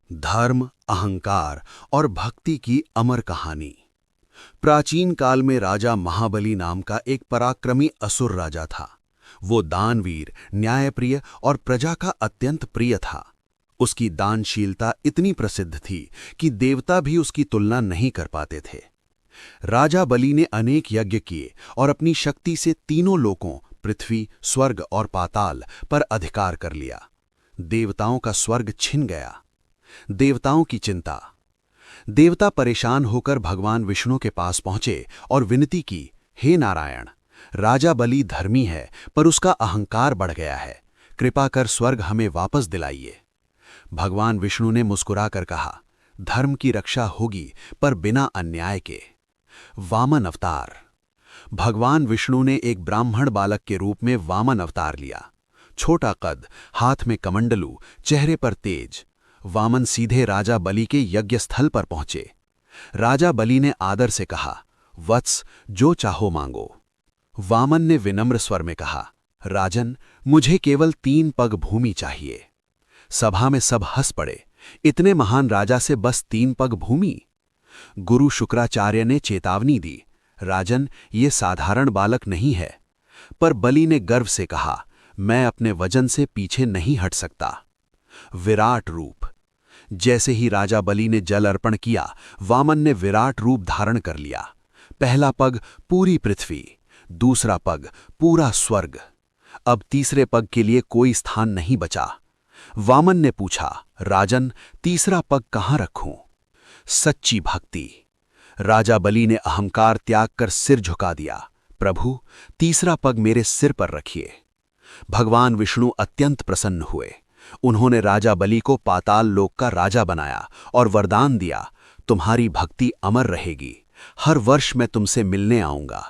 धर्म, अहंकार और भक्ति की अमर कहानी। प्राचीन काल में राजा महाबली नाम का एक पराक्रमी असुर राजा था। वो दानवीर, न्यायप्रिय और प्रजा का अत्यंत प्रिय था। उसकी दानशीलता इतनी प्रसिद्ध थी कि देवता भी उसकी तुलना नहीं कर पाते थे। राजा बलि ने अनेक यज्ञ किए और अपनी शक्ति से तीनों लोकों पृथ्वी, स्वर्ग और पाताल पर अधिकार कर लिया। देवताओं का स्वर्ग छिन गया। देवताओं की चिंता। देवता परेशान होकर भगवान विष्णु के पास पहुंचे और विनती की, हे नारायण, राजा बलि धर्मी है पर उसका अहंकार बढ़ गया है। कृपा कर स्वर्ग हमें वापस दिलाइए। भगवान विष्णु ने मुस्कुराकर कहा, धर्म की रक्षा होगी पर बिना अन्याय के। वामन अवतार। भगवान विष्णु ने एक ब्राह्मण बालक के रूप में वामन अवतार लिया। छोटा कद, हाथ में कमंडलू, चेहरे पर तेज। वामन सीधे राजा बलि के यज्ञ स्थल पर पहुंचे। राजा बलि ने आदर से कहा, वत्स, जो चाहो मांगो। वामन ने विनम्र स्वर में कहा, राजन, मुझे केवल 3 पग भूमि चाहिए। सभा में सब हंस पड़े। इतने महान राजा से बस 3 पग भूमि? गुरु शुक्राचार्य ने चेतावनी दी, राजन, ये साधारण बालक नहीं है। पर बलि ने गर्व से कहा, मैं अपने वजन से पीछे नहीं हट सकता। विराट रूप। जैसे ही राजा बलि ने जल अर्पण किया, वामन ने विराट रूप धारण कर लिया। पहला पग पूरी पृथ्वी, दूसरा पग पूरा स्वर्ग। अब तीसरे पग के लिए कोई स्थान नहीं बचा। वामन ने पूछा, राजन, तीसरा पग कहां रखूं? सच्ची भक्ति। राजा बलि ने अहंकार त्याग कर सिर झुका दिया, प्रभु, तीसरा पग मेरे सिर पर रखिए। भगवान विष्णु अत्यंत प्रसन्न हुए। उन्होंने राजा बलि को पाताल लोक का राजा बनाया और वरदान दिया, तुम्हारी भक्ति अमर रहेगी। हर वर्ष मैं तुमसे मिलने आऊंगा।